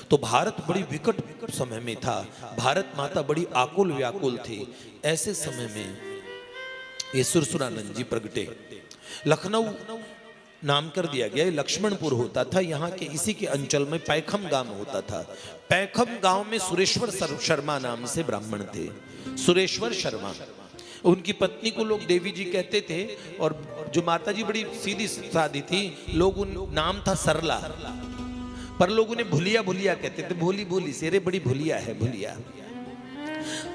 तो भारत बड़ी विकट समय में था, भारत माता बड़ी आकुल व्याकुल थी। ऐसे समय में ये सुरसुरानंद जी प्रगटे। लखनऊ नाम कर दिया गया, लक्ष्मणपुर होता था, यहाँ के इसी के अंचल में पैखम गांव होता था। पैखम गांव में सुरेश्वर शर्मा नाम से ब्राह्मण थे, सुरेश्वर शर्मा। उनकी पत्नी को लोग देवी जी कहते थे, और जो माता जी बड़ी सीधी सादी थी, लोग उन नाम था सरला, पर लोग उन्हें भुलिया भुलिया कहते थे। भोली भोली से, रे बड़ी भुलिया है भुलिया।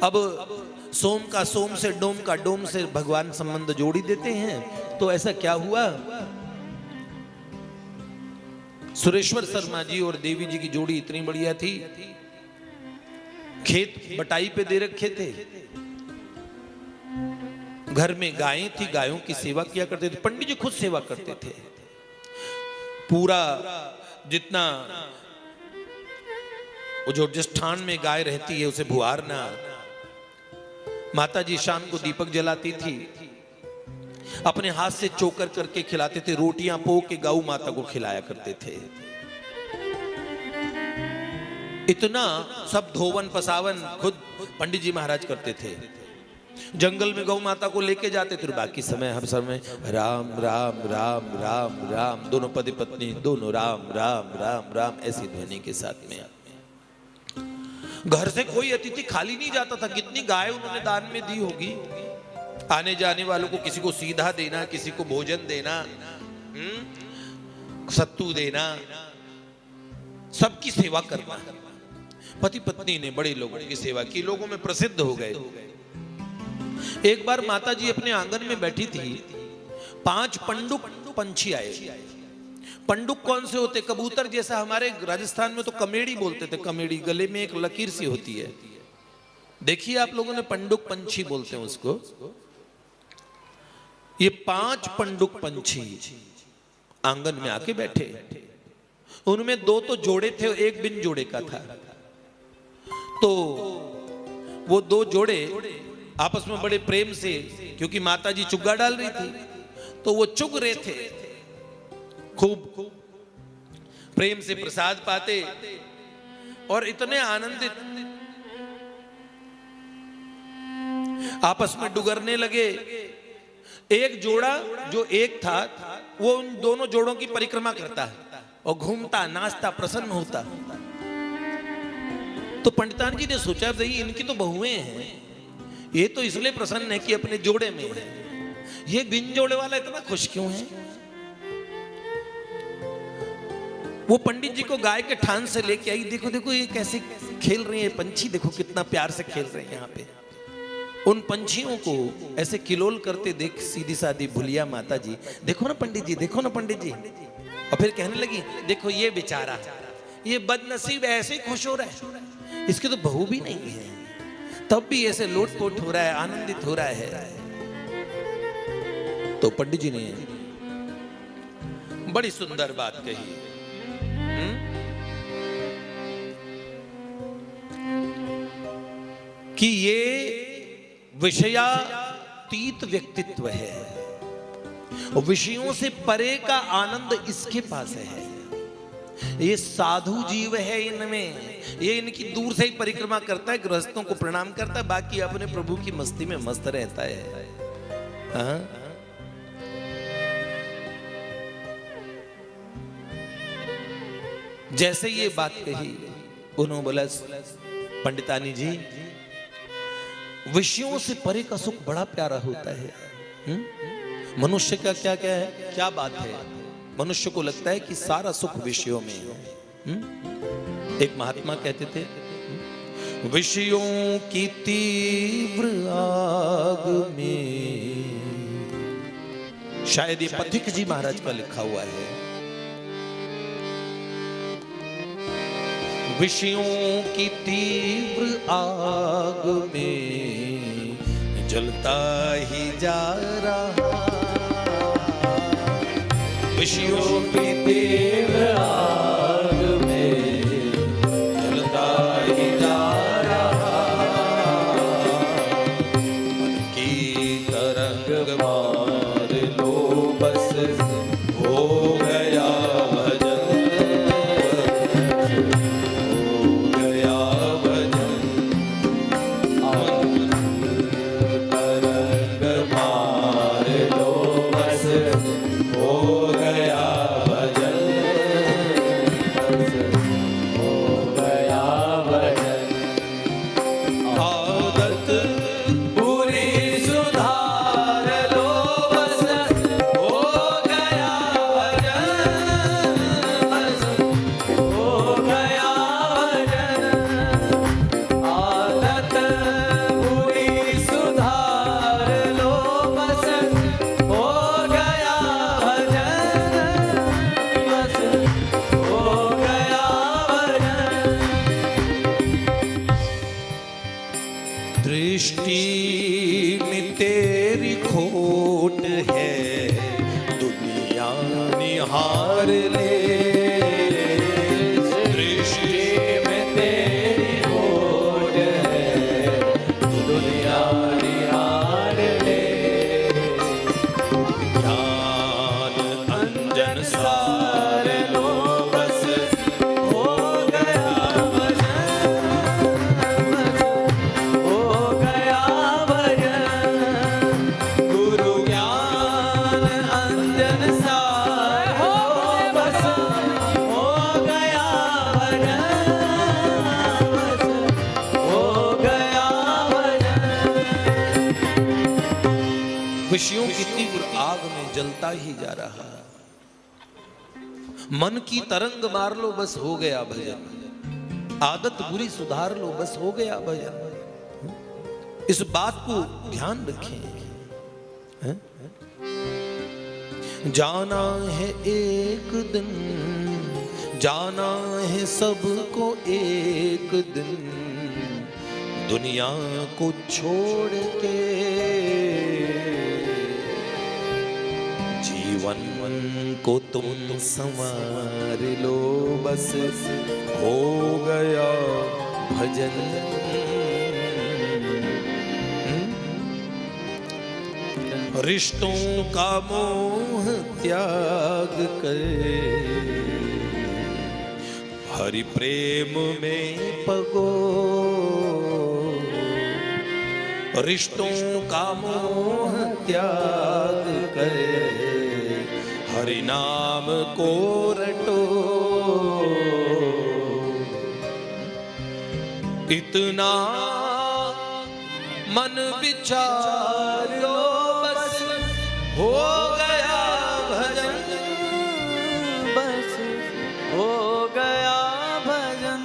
अब सोम का सोम से, डोम का डोम से भगवान संबंध जोड़ी देते हैं। तो ऐसा क्या हुआ, सुरेश्वर शर्मा जी और देवी जी की जोड़ी इतनी बढ़िया थी, खेत बटाई पे दे रखे थे, घर में गायें थी, गायों की सेवा किया करते थे। पंडित जी खुद सेवा करते थे, पूरा जितना वो जो जिस ठान में गाय रहती है उसे भुआरना। माता जी शाम को दीपक जलाती थी, अपने हाथ से चोकर करके खिलाते थे, रोटियां पो के गौ माता को खिलाया करते थे। इतना सब धोवन पसावन खुद पंडित जी महाराज करते थे। जंगल में गौ माता को लेके जाते थे, बाकी समय हर समय राम राम राम राम राम, दोनों पति पत्नी दोनों राम राम राम राम ऐसी ध्वनि के साथ में। घर से कोई अतिथि खाली नहीं जाता था। कितनी गाय उन्होंने दान में दी होगी। आने जाने वालों को किसी को सीधा देना, किसी को भोजन देना, सत्तू देना, सबकी सेवा करना। पति पत्नी ने बड़े लोगों की सेवा की, लोगों में प्रसिद्ध हो गए। एक बार माता जी अपने आंगन में बैठी थी, 5 पंडुक पंछी आए। पंडुक कौन से होते, कबूतर जैसा, हमारे राजस्थान में तो कमेड़ी बोलते थे। कमेड़ी गले में एक लकीर सी होती है, देखिए आप लोगों ने, पंडुक पंछी बोलते हैं उसको। ये 5 पंडुक पंछी आंगन में आके बैठे। उनमें 2 तो जोड़े थे, एक बिन जोड़े का था। तो वो 2 जोड़े आपस में बड़े प्रेम से, क्योंकि माता जी चुग्गा डाल रही थी, तो वो चुग रहे थे, खूब प्रेम से प्रसाद पाते और इतने आनंदित आपस में डुगरने लगे। एक जोड़ा जो एक था, वो उन दोनों जोड़ों की परिक्रमा करता है और घूमता, नाचता, प्रसन्न होता। तो पंडितान जी ने सोचा, भाई इनकी तो बहुएं हैं, ये तो इसलिए प्रसन्न है कि अपने जोड़े में है, ये बिन जोड़े वाला इतना खुश क्यों है। वो पंडित जी को गाय के ठान से लेके आई, देखो देखो ये कैसे खेल रहे हैं पंछी, देखो कितना प्यार से खेल रहे हैं यहाँ पे। उन पंछियों को ऐसे किलोल करते देख सीधी सादी भुलिया माता जी, देखो ना पंडित जी, देखो ना पंडित जी। और फिर कहने लगी, देखो ये बेचारा, ये बदनसीब ऐसे खुश हो रहा है, इसकी तो बहू भी नहीं है, तब भी ऐसे लोटपोट हो रहा है, आनंदित हो रहा है। तो पंडित जी ने बड़ी सुंदर बात कही, कि ये विषयातीत व्यक्तित्व है, विषयों से परे का आनंद इसके पास है। ये साधु जीव है, इनमें ये इनकी दूर से ही परिक्रमा करता है, गृहस्थों को प्रणाम करता है, बाकी अपने प्रभु की मस्ती में मस्त रहता है। हाँ? जैसे ये बात कही, उन्होंने बोला, पंडितानी जी, विषयों से परे का सुख बड़ा प्यारा होता है। मनुष्य का क्या क्या है, क्या बात है, मनुष्य को लगता है कि सारा सुख विषयों में है। एक महात्मा कहते थे, विषयों की तीव्र आग में, शायद ये पथिक जी महाराज का लिखा हुआ है, विषयों की तीव्र आग में जलता ही जा रहा, विषयों की तीव्र आग में जलता ही जा रहा, मन की तरंग मार लो बस हो गया भजन, दृष्टि में तेरी खोट है, दुनिया निहार ले। दृष्टि में तेरी खोट है, दुनिया निहार ले। ज्ञान अंजन सार लो बस, हो गया खुशियों की तीव्र आग में जलता ही जा रहा। मन की तरंग मार लो बस हो गया भजन, आदत बुरी सुधार लो बस हो गया भजन। इस बात को ध्यान रखें। हैं? जाना है एक दिन, जाना है सबको एक दिन, दुनिया को छोड़ के। जीवन को तुम संवार लो बस, हो गया भजन। रिश्तों का मोह त्याग कर, हरि प्रेम में पगो। रिश्तों का मोह त्याग कर, हरि नाम को रटो। इतना मन विचार लो बस, हो गया भजन। बस हो गया भजन।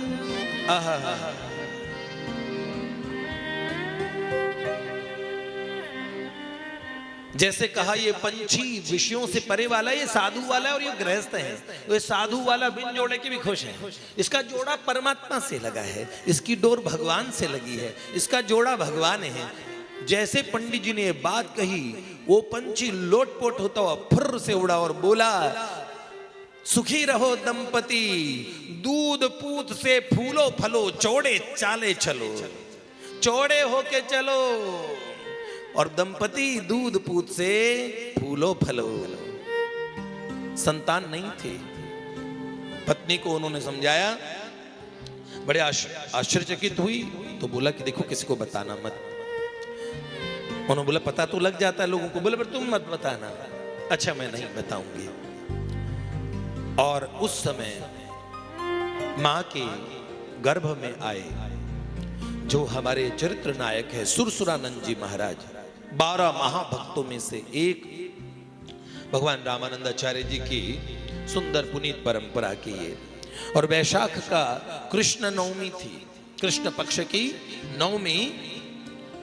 जैसे कहा ये पंछी विषयों से परे वाला, ये साधु वाला है और ये गृहस्थ है। तो ये साधु वाला बिन जोड़े के भी खुश है। इसका जोड़ा परमात्मा से लगा है, इसकी डोर भगवान से लगी है, इसका जोड़ा भगवान है। जैसे पंडित जी ने ये बात कही, वो पंछी लोटपोट होता हुआ फुर्र से उड़ा और बोला, सुखी रहो दंपति, दूध पूत से फूलो फलो, चौड़े चाले चलो। चौड़े होके चलो। और दंपति दूध पूत से फूलो फलो। संतान नहीं थे। पत्नी को उन्होंने समझाया, बड़े आश्चर्यचकित हुई। तो बोला कि देखो किसी को बताना मत। उन्होंने बोला पता तो लग जाता है लोगों को। बोले पर तुम मत बताना। अच्छा मैं नहीं बताऊंगी। और उस समय मां के गर्भ में आए जो हमारे चरित्र नायक है सुरसुरानंद जी महाराज, 12 महाभक्तों में से एक, भगवान रामानंदाचार्य जी की सुंदर पुनीत परंपरा की है। और वैशाख का कृष्ण नवमी थी, कृष्ण पक्ष की नवमी,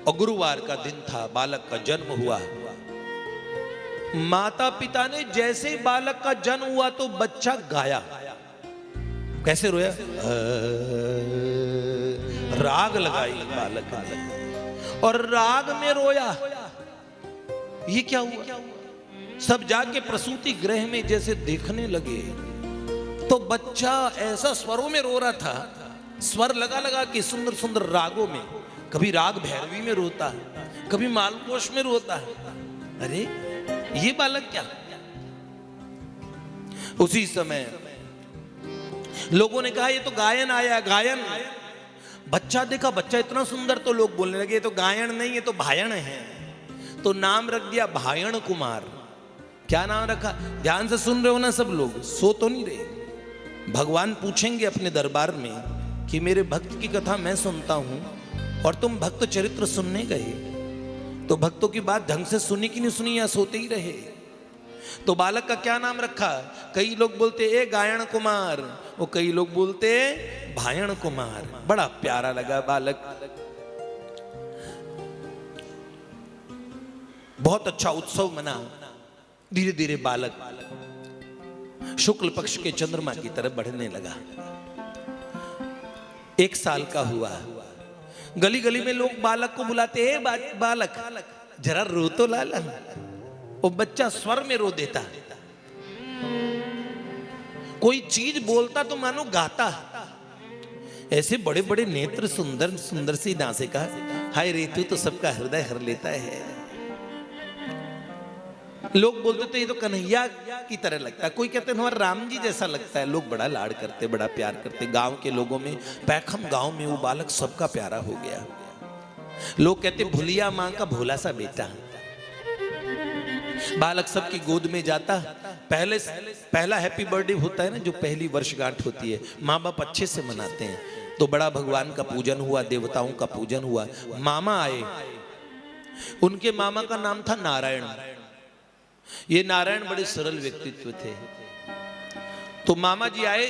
और गुरुवार का दिन था। बालक का जन्म हुआ। माता पिता ने जैसे ही बालक का जन्म हुआ तो बच्चा गाया। कैसे रोया? राग लगाई बालक ने और राग में रोया। ये क्या हुआ? सब जाके प्रसूति गृह में जैसे देखने लगे तो बच्चा ऐसा स्वरों में रो रहा था, स्वर लगा लगा के सुंदर सुंदर रागों में। कभी राग भैरवी में रोता है, कभी मालकोश में रोता है। अरे ये बालक क्या? उसी समय लोगों ने कहा ये तो गायन आया, गायन। बच्चा देखा, बच्चा इतना सुंदर, तो लोग बोलने लगे तो गायन नहीं, ये तो भायण है। तो नाम रख दिया भायण कुमार। क्या नाम रखा? ध्यान से सुन रहे हो ना सब लोग, सो तो नहीं रहे। भगवान पूछेंगे अपने दरबार में कि मेरे भक्त की कथा मैं सुनता हूं और तुम भक्त चरित्र सुनने गए, तो भक्तों की बात ढंग से सुनी कि नहीं सुनी, या सोते ही रहे? तो बालक का क्या नाम रखा? कई लोग बोलते ए गायण कुमार, वो कई लोग बोलते भायण कुमार। बड़ा प्यारा लगा बालक। बहुत अच्छा उत्सव मना। धीरे धीरे बालक शुक्ल पक्ष के चंद्रमा की तरफ बढ़ने लगा। 1 साल का हुआ गली गली में लोग बालक को बुलाते हैं, बालक जरा रो तो लाला। वो बच्चा स्वर में रो देता, कोई चीज बोलता तो मानो गाता। ऐसे बड़े बड़े नेत्र, सुंदर सुंदर सी नासिका, हाय ऋतु तो सबका हृदय हर लेता है। लोग बोलते थे ये तो कन्हैया की तरह लगता है, कोई कहते हैं हमारा राम जी जैसा लगता है। लोग बड़ा लाड करते, बड़ा प्यार करते। गांव के लोगों में, पैखम गांव में वो बालक सबका प्यारा हो गया। लोग कहते भुलिया मां का भोला सा बेटा। बालक सबकी गोद में जाता। पहला हैप्पी बर्थडे होता है ना, जो पहली वर्षगांठ होती है, माँ बाप अच्छे से मनाते हैं। तो बड़ा भगवान का पूजन हुआ, देवताओं का पूजन हुआ। मामा आए, उनके मामा का नाम था नारायण। ये नारायण बड़े सरल व्यक्तित्व थे। तो मामा जी आए,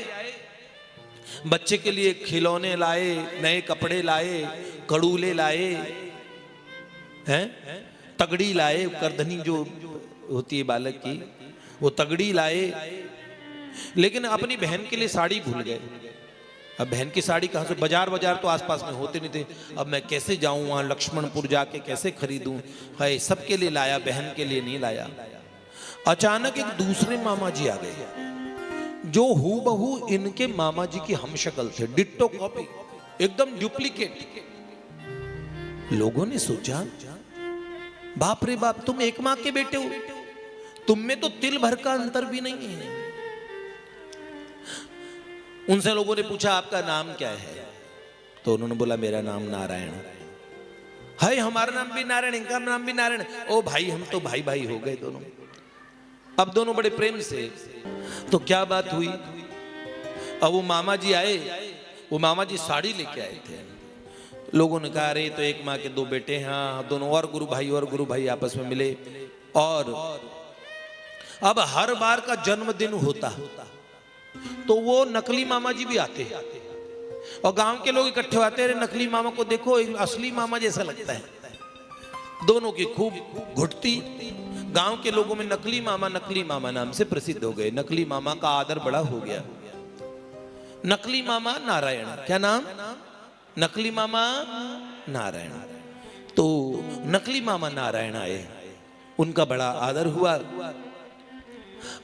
बच्चे के लिए खिलौने लाए, नए कपड़े लाए, कड़ूले लाए, हैं, तगड़ी लाए, करधनी जो होती है बालक की, वो तगड़ी लाए। लेकिन अपनी बहन के लिए साड़ी भूल गए। अब बहन की साड़ी कहां से, बाजार तो आसपास में होते नहीं थे। अब मैं कैसे जाऊं वहां लक्ष्मणपुर जाके कैसे खरीदूं। है सबके लिए लाया, बहन के लिए नहीं लाया। अचानक एक दूसरे मामा जी आ गए, जो हूबहू इनके मामा जी की हम शक्ल थे, डिट्टो कॉपी, एकदम डुप्लीकेट। लोगों ने सोचा बाप रे बाप, तुम एक मां के बेटे हो, तुम में तो तिल भर का अंतर भी नहीं है। उनसे लोगों ने पूछा आपका नाम क्या है? तो उन्होंने बोला मेरा नाम नारायण है। हमारा नाम भी नारायण, इनका नाम भी नारायण। ओ भाई, हम तो भाई भाई हो गए दोनों। अब दोनों बड़े प्रेम से। तो क्या बात हुई, अब वो मामा जी आए, वो मामा जी साड़ी लेके आए थे। लोगों ने कहा अरे तो एक माँ के दो बेटे हैं। हाँ, दोनों और गुरु भाई आपस में मिले। और अब हर बार का जन्मदिन होता तो वो नकली मामा जी भी आते और गांव के लोग इकट्ठे होते, अरे नकली मामा को देखो, असली मामा जैसा लगता है। दोनों की खूब घुटती। गांव के लोगों में नकली मामा नाम से प्रसिद्ध हो गए। नकली मामा का आदर बड़ा हो गया। नकली मामा नारायण, क्या नाम? नकली मामा नारायण। तो नकली मामा नारायण आए, उनका बड़ा आदर हुआ।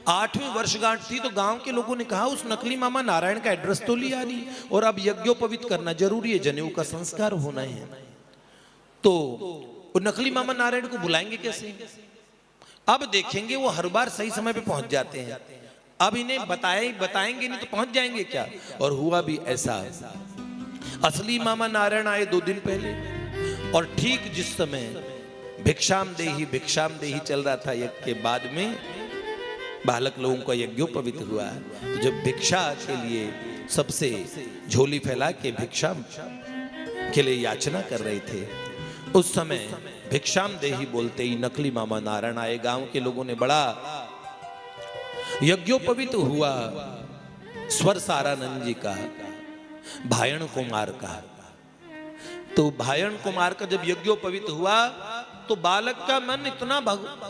8वीं वर्षगांठ थी तो गांव के लोगों ने कहा उस नकली मामा नारायण का एड्रेस तो लिया नहीं, और अब यज्ञोपवीत करना जरूरी है, जनेऊ का संस्कार होना है। तो नकली मामा नारायण को बुलाएंगे कैसे? अब देखेंगे वो हर बार सही समय पे पहुंच जाते हैं। अब इन्हें बताएंगे नहीं तो पहुंच जाएंगे क्या? और हुआ भी ऐसा। असली मामा नारायण आए 2 दिन पहले, और ठीक जिस समय भिक्षाम देही चल रहा था यज्ञ के बाद में, बालक लोगों का यज्ञोपवीत हुआ। तो जब भिक्षा के लिए सबसे झोली फैला के भिक्षा के लिए याचना कर रहे थे, उस समय भिक्षाम देही बोलते ही नकली मामा नारायण आए। गांव के लोगों ने बड़ा यज्ञोपवीत हुआ। स्वर सारानंद जी का, भायण कुमार का। तो भायण कुमार का जब यज्ञोपवीत हुआ तो बालक का मन इतना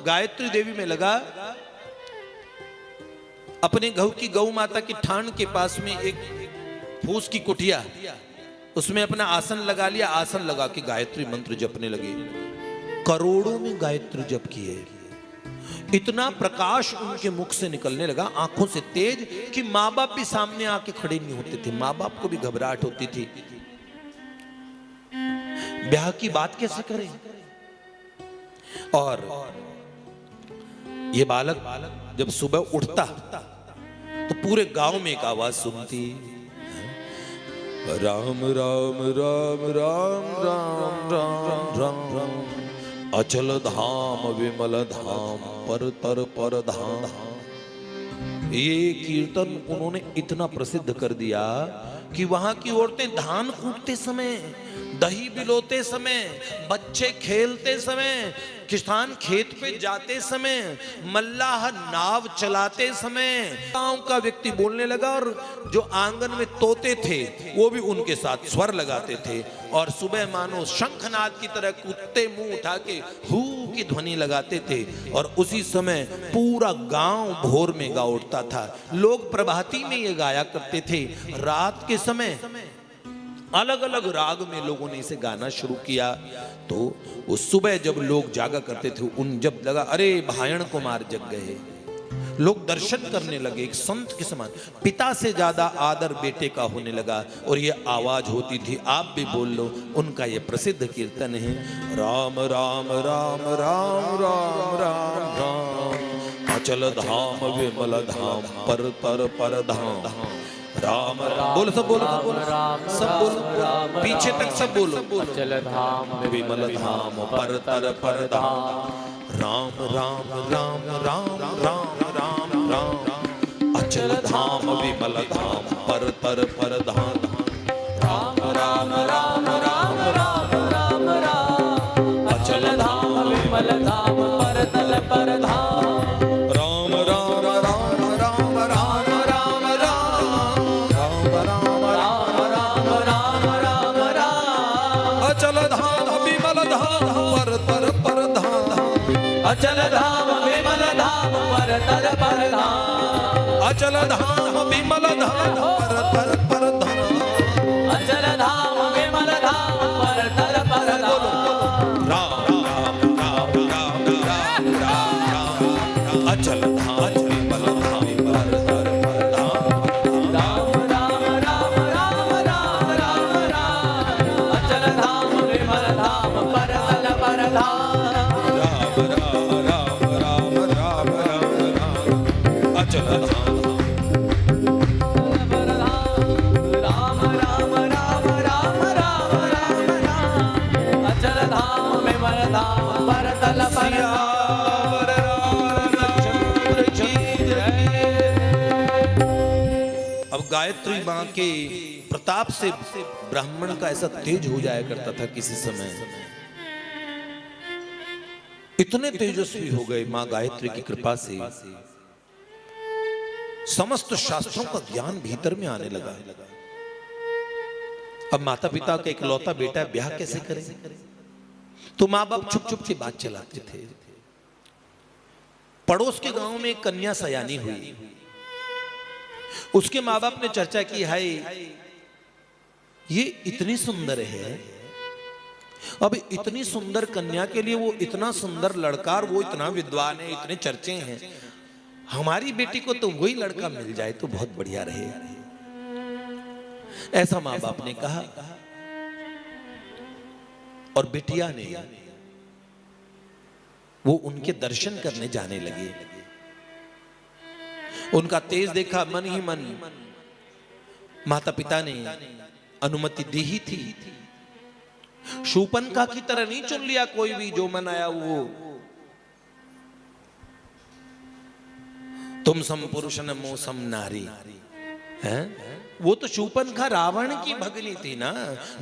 गायत्री देवी में लगा। अपने गौ माता की ठाण के पास में एक फूस की कुटिया, उसमें अपना आसन लगा लिया। आसन लगा के गायत्री मंत्र जपने लगे। करोड़ों में गायत्री जप किए। इतना प्रकाश उनके मुख से निकलने लगा, आंखों से तेज, कि माँ बाप भी सामने आके खड़े नहीं होते थे। माँ बाप को भी घबराहट होती थी, ब्याह की बात कैसे करें। और ये बालक जब सुबह उठता तो पूरे गांव में एक आवाज सुनती, राम राम राम राम राम राम राम राम, अचल धाम विमल धाम पर तर पर धाम। ये कीर्तन उन्होंने इतना प्रसिद्ध कर दिया कि वहां की औरतें धान कूटते समय, दही बिलोते समय, बच्चे खेलते समय, किसान खेत पे जाते समय, मल्लाह नाव चलाते समय, गांव का व्यक्ति बोलने लगा। और जो आंगन में तोते थे वो भी उनके साथ स्वर लगाते थे। और सुबह मानो शंखनाद की तरह कुत्ते मुंह उठा के हू की ध्वनि लगाते थे। और उसी समय पूरा गांव भोर में गा उठता था। लोग प्रभाती में ये गाया करते थे। रात के समय अलग अलग राग में लोगों ने इसे गाना शुरू किया। तो उस सुबह जब लोग जागा करते थे, उन जब लगा अरे भायण कुमार जग गए, लोग दर्शन करने लगे, एक संत के समान, पिता से ज्यादा आदर बेटे का होने लगा। और ये आवाज होती थी, आप भी बोल लो, उनका ये प्रसिद्ध कीर्तन है, राम राम राम राम राम राम राम, अचल धाम विमल धाम पर तर पर धाम, राम राम बोलो, सब बोलो, सब बोलो, पीछे तक सब बोलो, अचल धाम विमल धाम पर तर पर धाम, राम राम राम राम राम राम राम, अचल धाम विमल धाम पर तर पर धाम, राम राम राम राम राम राम राम, अचल धाम विमल धाम पर तर पर धाम, राम राम राम राम राम राम राम, राम राम राम राम राम, अचल धाम विमल धाम पर तर पर धाम, अचल धाम विमल धाम पर तर पर धाम, अचल धाम विमल धाम पर तर पर धाम, अचल धाम विमल धाम पर तर पर धाम, राम राम राम राम राम राम राम, अचल धाम विमल धाम पर तर पर धाम, राम राम राम राम राम राम राम, अचल धाम विमल धाम पर तर पर धाम, राम राम राम राम राम राम, अचल धाम, राम राम राम राम राम राम राम, अचल धाम विमल धाम पर तर पर धाम। अब गायत्री माँ के प्रताप से ब्राह्मण का ऐसा तेज हो जाया करता था किसी समय, इतने तेजस्वी हो गए माँ गायत्री की कृपा से, समस्त शास्त्रों का ज्ञान भीतर में आने लगा। अब माता पिता का इकलौता बेटा ब्याह कैसे करे, तो माँ बाप छुप छुप की बात चलाते थे। पड़ोस के गांव में एक कन्या सयानी हुई, उसके माँ बाप ने चर्चा की, हाय ये इतनी सुंदर है, अब इतनी सुंदर कन्या के लिए वो इतना सुंदर लड़का, और वो इतना विद्वान है, इतने चर्चे हैं, हमारी बेटी को तो वही लड़का मिल जाए तो बहुत बढ़िया रहे। ऐसा माँ बाप ने कहा, और बिटिया ने वो उनके दर्शन करने जाने लगे। उनका तेज देखा, मन ही मन माता पिता ने अनुमति दी ही थी। शूपनखा की तरह नहीं चुन लिया कोई भी जो मन आया वो, तुम सम पुरुष न मो सम नारी है। वो तो शूपनखा रावण की भगनी थी ना,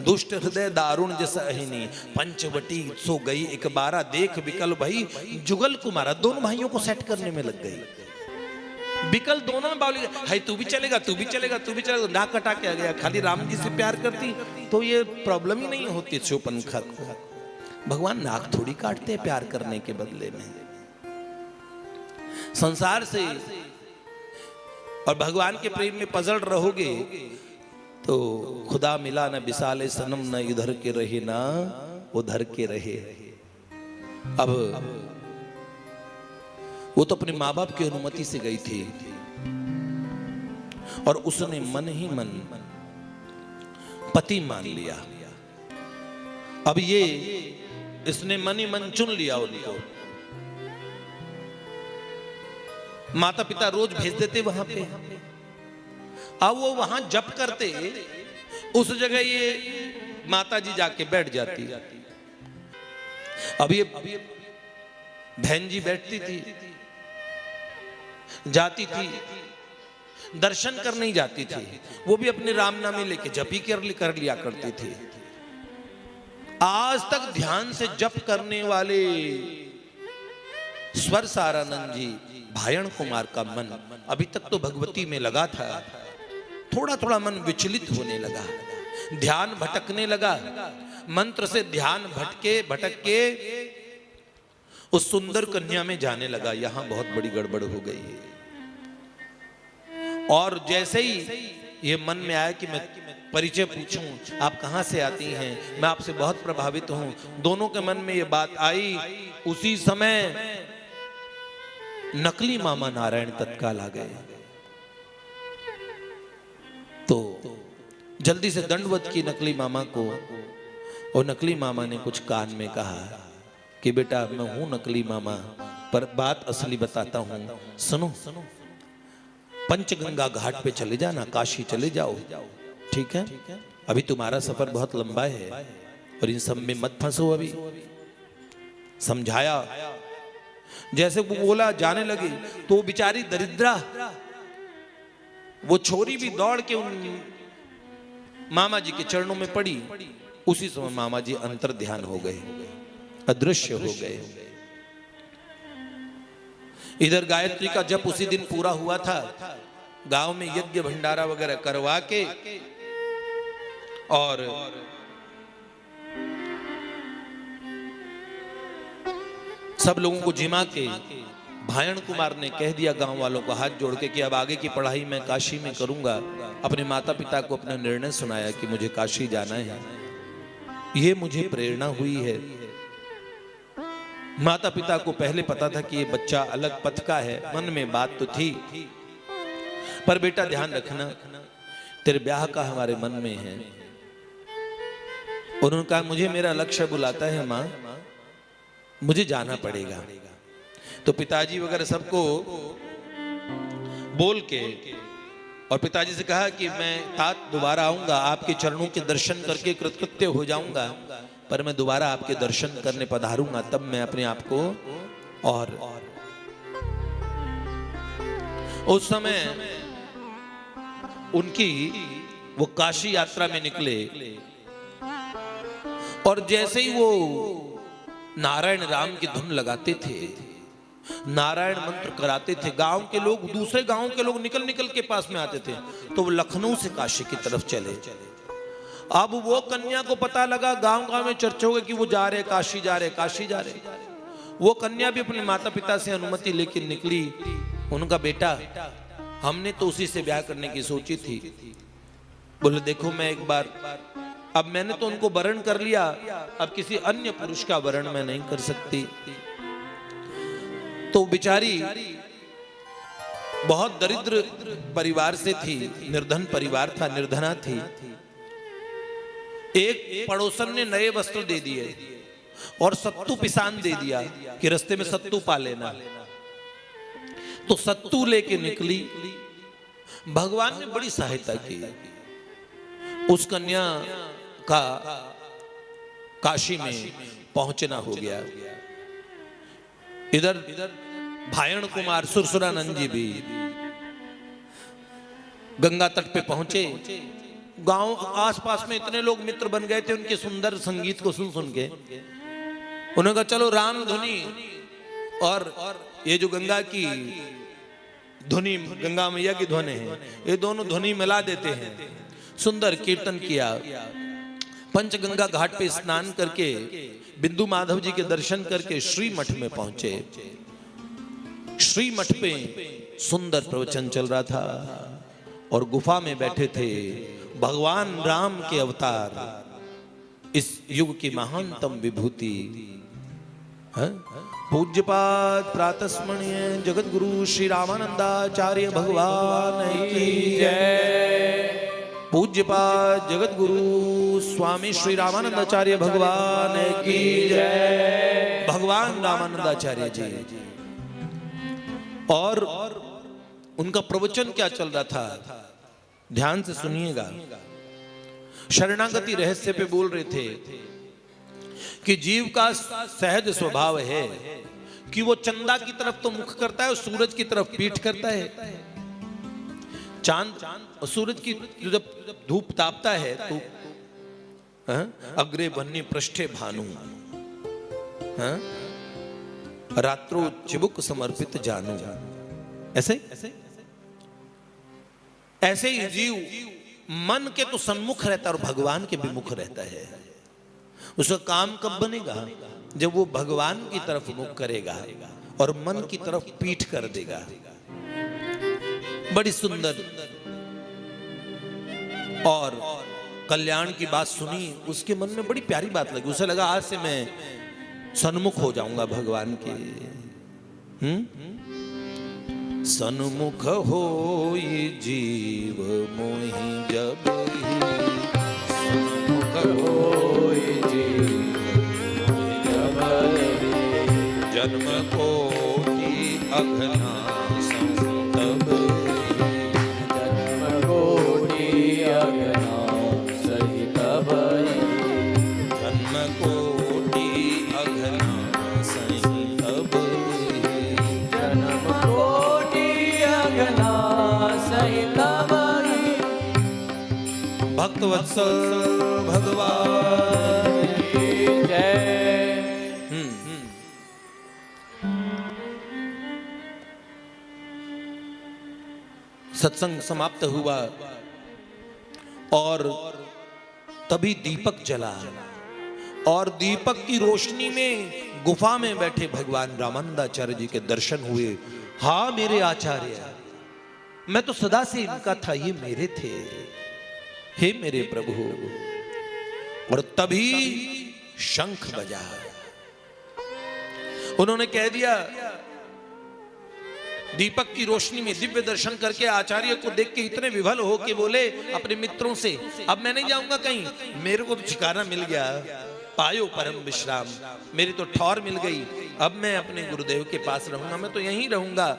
दुष्ट हृदय दारुण जैसा अहिनी, पंचवटी सो गई एक बारा, देख विकल भाई जुगल कुमारा। दोनों भाइयों को सेट करने में लग गई। विकल दोनों में बावली, हाय तू भी चलेगा, तू भी चलेगा, तू भी चलेगा, ना कटा के आ गया। खाली राम जी से प्यार करती तो ये प्रॉब्लम ही नहीं होती शूपनखा को। भगवान नाक थोड़ी काटते प्यार करने के बदले में। संसार से और भगवान के प्रेम में पजल रहोगे तो खुदा मिला न विशाले सनम, न इधर के रहे ना उधर के रहे। अब वो तो अपने माँ बाप की अनुमति से गई थी और उसने मन ही मन पति मान लिया। अब ये इसने मन ही मन चुन लिया उनको। माता पिता रोज भेज देते वहां पे, अब वो वहां जप करते, उस जगह ये माता जी जाके बैठ जाती। अब ये बहन जी बैठती थी, जाती थी, दर्शन करने ही जाती थी, वो भी अपने राम नाम लेके जप ही कर लिया करती थी। आज तक ध्यान से जप करने वाले स्वर सारानंद जी, भायण कुमार का मन अभी तक तो भगवती में लगा था, थोड़ा थोड़ा मन विचलित होने लगा, ध्यान भटकने लगा। मंत्र से ध्यान भटक के उस सुंदर कन्या में जाने लगा। यहां बहुत बड़ी गड़बड़ हो गई है। और जैसे ही ये मन में आया कि मैं परिचय पूछूं, आप कहां से आती हैं, मैं आपसे बहुत प्रभावित हूं। दोनों के मन में ये बात आई। उसी समय नकली मामा नारायण तत्काल आ गए। तो जल्दी से दंडवत की नकली मामा को, और नकली मामा ने कुछ कान में कहा कि बेटा मैं हूं नकली मामा, पर बात असली बताता हूं, सुनो। पंचगंगा घाट पे चले जाना, काशी चले जाओ, ठीक है? अभी तुम्हारा सफर बहुत लंबा है और इन सब में मत फंसो। अभी समझाया। जैसे वो बोला जाने लगी तो वो बेचारी दरिद्रा, वो छोरी भी दौड़ के उन मामा जी के चरणों में पड़ी। उसी समय मामा जी अंतर ध्यान हो गए, अदृश्य हो गए। इधर गायत्री का जप उसी दिन पूरा हुआ था। गांव में यज्ञ भंडारा वगैरह करवा के और सब लोगों को जिमा के भायण कुमार ने कह दिया गांव वालों को हाथ जोड़ के कि अब आगे की पढ़ाई मैं काशी में करूंगा। अपने माता पिता को अपना निर्णय सुनाया कि मुझे काशी जाना है, ये मुझे प्रेरणा हुई है। माता पिता को पहले पता था कि ये बच्चा अलग पथ का है, मन में बात तो थी, पर बेटा ध्यान रखना तेरे ब्याह का हमारे मन में है। उन्होंने कहा मुझे मेरा लक्ष्य बुलाता है माँ, मुझे जाना पड़ेगा। तो पिताजी वगैरह सबको बोल के और पिताजी से कहा कि मैं तात दोबारा आऊंगा, आपके चरणों के दर्शन करके कृतकृत्य हो जाऊंगा, पर मैं दोबारा आपके दर्शन करने पधारूंगा, तब मैं अपने आप को। और उस समय उनकी वो काशी यात्रा में निकले और जैसे ही वो नारायण राम की धुन लगाते थे, नारायण मंत्र कराते थे, गांव के लोग, दूसरे गांव के लोग निकल निकल के पास में आते थे। तो वो लखनऊ से काशी की तरफ चले। अब वो कन्या को पता लगा, गांव गांव में चर्चा हो गई कि वो जा रहे काशी, जा रहे काशी, जा रहे। वो कन्या भी अपने माता पिता से अनुमति लेकर निकली। उनका बेटा हमने तो उसी से ब्याह करने की सोची थी। बोले देखो मैं एक बार, अब मैंने तो उनको वरण कर लिया, अब किसी अन्य पुरुष का वरण मैं नहीं कर सकती। तो बेचारी बहुत दरिद्र परिवार से थी, निर्धन परिवार था, निर्धना थी। एक पड़ोसन ने नए वस्त्र दे दिए और सत्तू पिसान दे दिया कि रास्ते में सत्तू पा लेना। तो सत्तू लेके निकली। भगवान ने बड़ी सहायता की। उस कन्या का काशी में पहुंचना हो गया। इधर भायण कुमार सुरसुरानंद जी भी गंगा तट पे पहुंचे। गांव आसपास में इतने लोग मित्र बन गए थे उनके सुंदर संगीत को सुन सुन के। उन्होंने कहा चलो राम धुनी और ये जो गंगा की धुनी, गंगा मैया की ध्वनि है, ये दोनों ध्वनि मिला देते हैं। सुंदर कीर्तन किया। पंचगंगा घाट पे स्नान करके बिंदु माधव जी के दर्शन करके श्री मठ में पहुंचे। श्री मठ पे सुंदर प्रवचन चल रहा था और गुफा में बैठे थे भगवान राम के अवतार, इस युग की महानतम विभूति पूज्यपाद प्रातस्मरणीय जगत गुरु श्री रामानंदाचार्य भगवान की जय। पूज्यपाद जगत गुरु स्वामी श्री रामानंदाचार्य भगवान की जय। भगवान रामानंदाचार्य जी। और उनका प्रवचन क्या चल रहा था, ध्यान से सुनिएगा। शरणागति रहस्य पे बोल रहे थे कि जीव का सहज स्वभाव है कि वो चंदा की तरफ तो मुख करता है और सूरज की तरफ पीठ करता है। चांद और सूरज की जब धूप तापता है तो अग्रे बन्नी पृष्ठे भानु, रात्रो चिबुक समर्पित जानू। ऐसे ऐसे ही जीव मन के तो सन्मुख रहता है और भगवान के विमुख रहता है। उसका काम कब बनेगा, जब वो भगवान की तरफ मुख करेगा और मन की तरफ पीठ कर देगा। बड़ी सुंदर और कल्याण की बात सुनी, उसके मन में बड़ी प्यारी बात लगी। उसे लगा आज से मैं सन्मुख हो जाऊंगा भगवान के। सन्मुख हो जीव मोहि जब ही, सन्मुख होई जीव मोहि जब ही, जन्म कोटि अघनासं तब ही, जन्म कोटि अघनासं तब ही, जन्म कोटि अघनासं तब ही, जन्म कोटि अघनासं तब ही। भक्तवत्सल भगवान की जय। सत्संग समाप्त हुआ और तभी दीपक जला और दीपक की रोशनी में गुफा में बैठे भगवान रामानंदाचार्य जी के दर्शन हुए। हाँ मेरे आचार्य, मैं तो सदा से इनका था, ये मेरे थे, हे मेरे प्रभु। और तभी शंख बजा। उन्होंने कह दिया, दीपक की रोशनी में दिव्य दर्शन करके आचार्य को देख के इतने विभल हो के बोले अपने मित्रों से, अब मैं नहीं जाऊंगा कहीं, मेरे को तो ठिकाना मिल गया, पायो परम विश्राम, मेरी तो ठौर मिल गई, अब मैं अपने गुरुदेव के पास रहूंगा, मैं तो यहीं रहूंगा।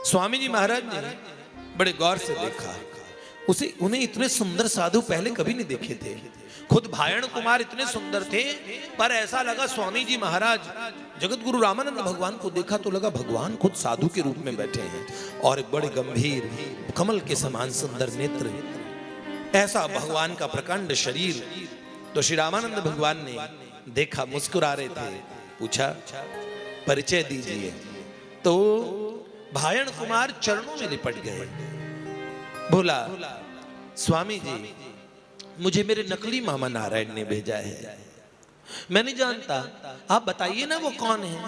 स्वामी जी महाराज ने बड़े गौर से देखा, उन्हें इतने सुंदर साधु पहले कभी नहीं देखे थे। खुद भायण कुमार इतने सुंदर थे, पर ऐसा लगा स्वामी जी महाराज जगत गुरु रामानंद भगवान को देखा तो लगा भगवान खुद साधु के रूप में बैठे हैं और एक बड़े गंभीर कमल के समान सुंदर नेत्र, ऐसा भगवान का प्रकांड शरीर। तो श्री रामानंद भगवान ने देखा, मुस्कुरा रहे थे, पूछा परिचय दीजिए। तो भायण कुमार चरणों में लिपट गए, बोला स्वामी जी मुझे मेरे नकली मामा नारायण ने भेजा है, मैं नहीं जानता, आप बताइए ना वो कौन है,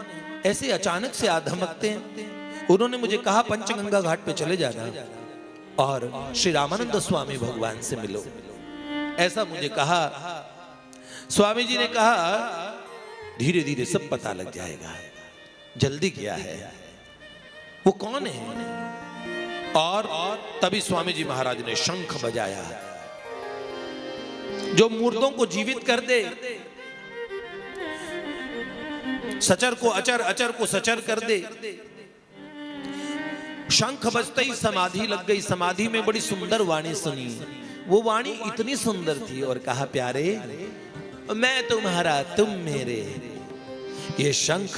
ऐसे अचानक से आधमकते हैं। उन्होंने मुझे कहा पंचगंगा घाट पे चले जाना और श्री रामानंद स्वामी भगवान से मिलो, ऐसा मुझे कहा। स्वामी जी ने कहा धीरे धीरे सब पता लग जाएगा, जल्दी क्या है, वो कौन है। और तभी स्वामी जी महाराज ने शंख बजाया, जो मुर्दों को जीवित कर दे, सचर को अचर, अचर को सचर कर दे। शंख बजते ही समाधि लग गई, समाधि में बड़ी सुंदर वाणी सुनी। वो वाणी इतनी सुंदर थी और कहा प्यारे मैं तुम्हारा तुम मेरे। ये शंख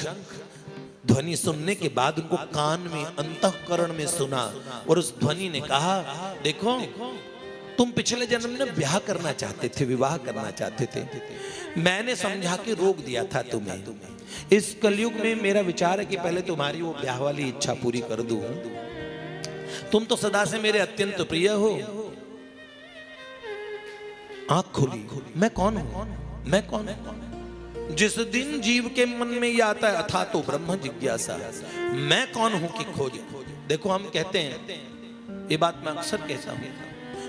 ध्वनि सुनने के बाद उनको कान में अंतःकरण में सुना और उस ध्वनि ने कहा देखो तुम पिछले जन्म में ब्याह करना चाहते थे, विवाह करना चाहते थे, मैंने समझा के रोक दिया था तुम्हें। इस कलयुग में मेरा विचार है कि पहले तुम्हारी वो ब्याह वाली इच्छा पूरी कर दूं। तुम तो सदा से मेरे अत्यंत प्रिय हो। आंख खोली, मैं कौन हूं, मैं कौन हूं। जिस दिन जीव के मन में यह आता है अथा तो ब्रह्म जिज्ञासा, मैं कौन हूं की खोज। देखो हम कहते हैं, ये बात मैं अक्सर कहता हूं,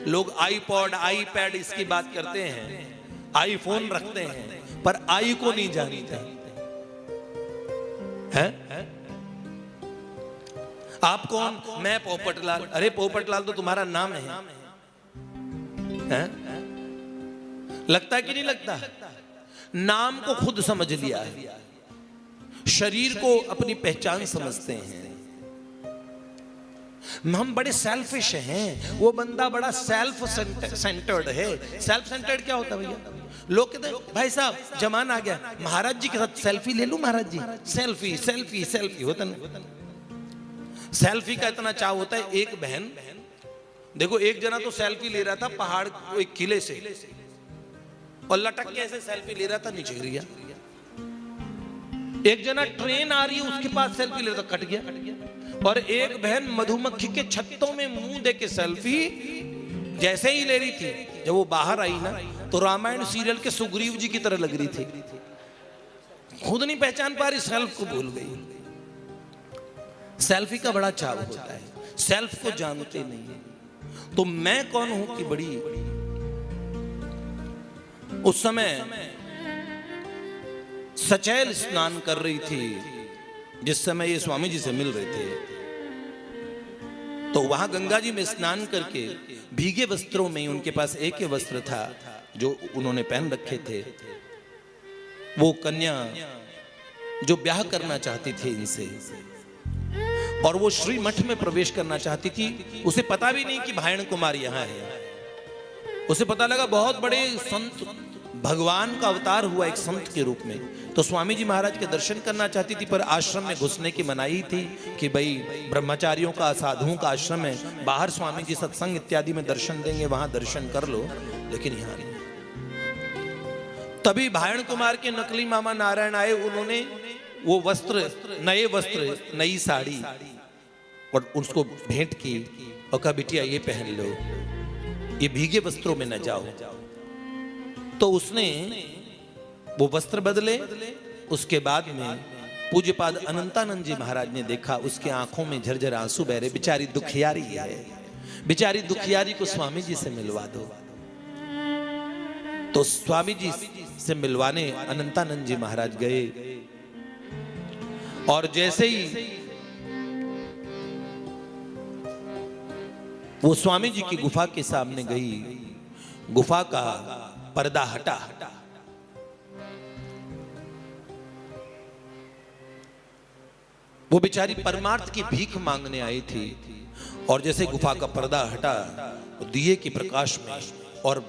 लोग आईपॉड आईपैड इसकी बात करते हैं, आईफोन रखते हैं, पर आई को नहीं जानते हैं। आप कौन, मैं पोपटलाल। अरे पोपटलाल तो तुम्हारा नाम है, हैं? लगता है कि नहीं लगता। नाम को खुद समझ लिया है, शरीर को अपनी पहचान समझते हैं। हम बड़े सेल्फिश हैं, वो बंदा बड़ा सेल्फ सेंटर्ड है। सेल्फ सेंटर्ड क्या होता है भैया? लोग कहते हैं भाई साहब जमाना आ गया, महाराज जी के साथ सेल्फी ले लूं, महाराज जी सेल्फी सेल्फी सेल्फी होता ना। सेल्फी का इतना चाव होता है। एक बहन देखो, एक जना तो सेल्फी ले रहा था पहाड़ एक किले से और लटक के ऐसे सेल्फी ले रहा था, नीचे गिर गया। एक जना ट्रेन आ रही है उसके पास सेल्फी ले रहा था, कट गया। और एक बहन मधुमक्खी के छत्तों में मुंह दे के सेल्फी जैसे ही ले रही थी, जब वो बाहर आई ना तो रामायण सीरियल के सुग्रीव जी की तरह लग रही थी। खुद नहीं पहचान पा रही, सेल्फ को भूल गई। सेल्फी का बड़ा चाव होता है, सेल्फ को जानते नहीं है। तो मैं कौन हूं कि बड़ी उस समय सचैल स्नान कर रही थी जिस समय ये स्वामी जी से मिल रहे थे। तो वहां गंगा जी में स्नान करके भीगे वस्त्रों में, उनके पास एक ही वस्त्र था जो उन्होंने पहन रखे थे, वो कन्या जो ब्याह करना चाहती थी इनसे और वो श्री मठ में प्रवेश करना चाहती थी, उसे पता भी नहीं कि भायण कुमार यहां है। उसे पता लगा बहुत बड़े संत, भगवान का अवतार हुआ एक संत के रूप में, तो स्वामी जी महाराज के दर्शन करना चाहती थी, पर आश्रम में घुसने की मनाही थी कि भाई ब्रह्मचारियों का, साधुओं का आश्रम है, बाहर स्वामी जी सत्संग इत्यादि में दर्शन देंगे, वहां दर्शन कर लो, लेकिन यहां नहीं। तभी भायण कुमार के नकली मामा नारायण आए, उन्होंने वो वस्त्र, नए वस्त्र, नई साड़ी और उसको भेंट की और कहा बिटिया ये पहन लो, ये भीगे वस्त्रों में न जाओ। तो उसने वो वस्त्र बदले। उसके बाद में पूज्यपाद अनंतानंद जी महाराज ने देखा, उसके आंखों में झरझर आंसू बह रहे, बेचारी दुखियारी है, बेचारी दुखियारी को स्वामी जी से मिलवा दो। तो स्वामी जी से मिलवाने अनंतानंद जी महाराज गए और जैसे ही वो स्वामी जी की गुफा के सामने गई, गुफा का पर्दा हटा, वो बेचारी परमार्थ की भीख मांगने आई थी और जैसे गुफा का पर्दा हटा, दिए के प्रकाश में और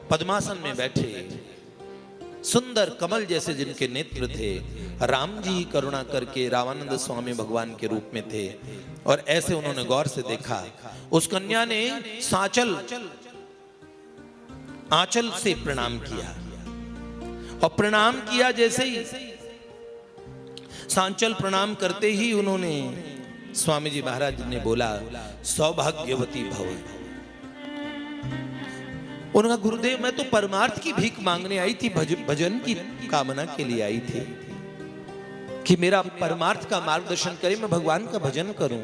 पद्मासन में बैठे सुंदर कमल जैसे जिनके नेत्र थे, राम जी करुणा करके रामानंद स्वामी भगवान के रूप में थे। और ऐसे उन्होंने गौर से देखा, उस कन्या ने सांचल, आंचल से प्रणाम किया और प्रणाम किया, जैसे ही सांचल प्रणाम करते ही उन्होंने, स्वामी जी महाराज ने बोला सौभाग्यवती भव। उन्होंने कहा गुरुदेव मैं तो परमार्थ की भीख मांगने आई थी, भजन की कामना के लिए आई थी कि मेरा परमार्थ का मार्गदर्शन करे, मैं भगवान का भजन करूं,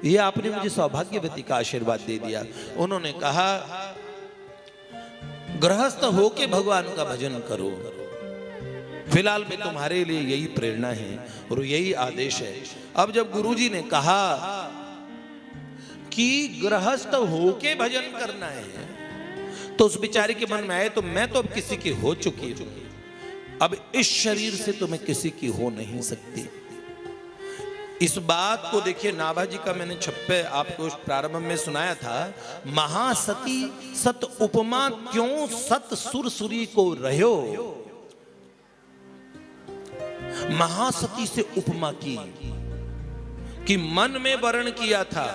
ये आपने मुझे सौभाग्यवती का आशीर्वाद दे दिया। उन्होंने कहा गृहस्थ होके भगवान का भजन करो, फिलहाल में तुम्हारे लिए यही प्रेरणा है और यही आदेश है। अब जब गुरुजी ने कहा कि गृहस्थ होके भजन करना है, तो उस बेचारे के मन में आए तो मैं तो अब किसी की हो चुकी हूं, अब इस शरीर से तो मैं किसी की हो नहीं सकती। इस बात को देखिए, नाभाजी का मैंने छप्पे आपको प्रारंभ में सुनाया था, महासती सत उपमा क्यों सत सुर सुरी को रहो, महासती से उपमा की कि मन में वर्ण किया था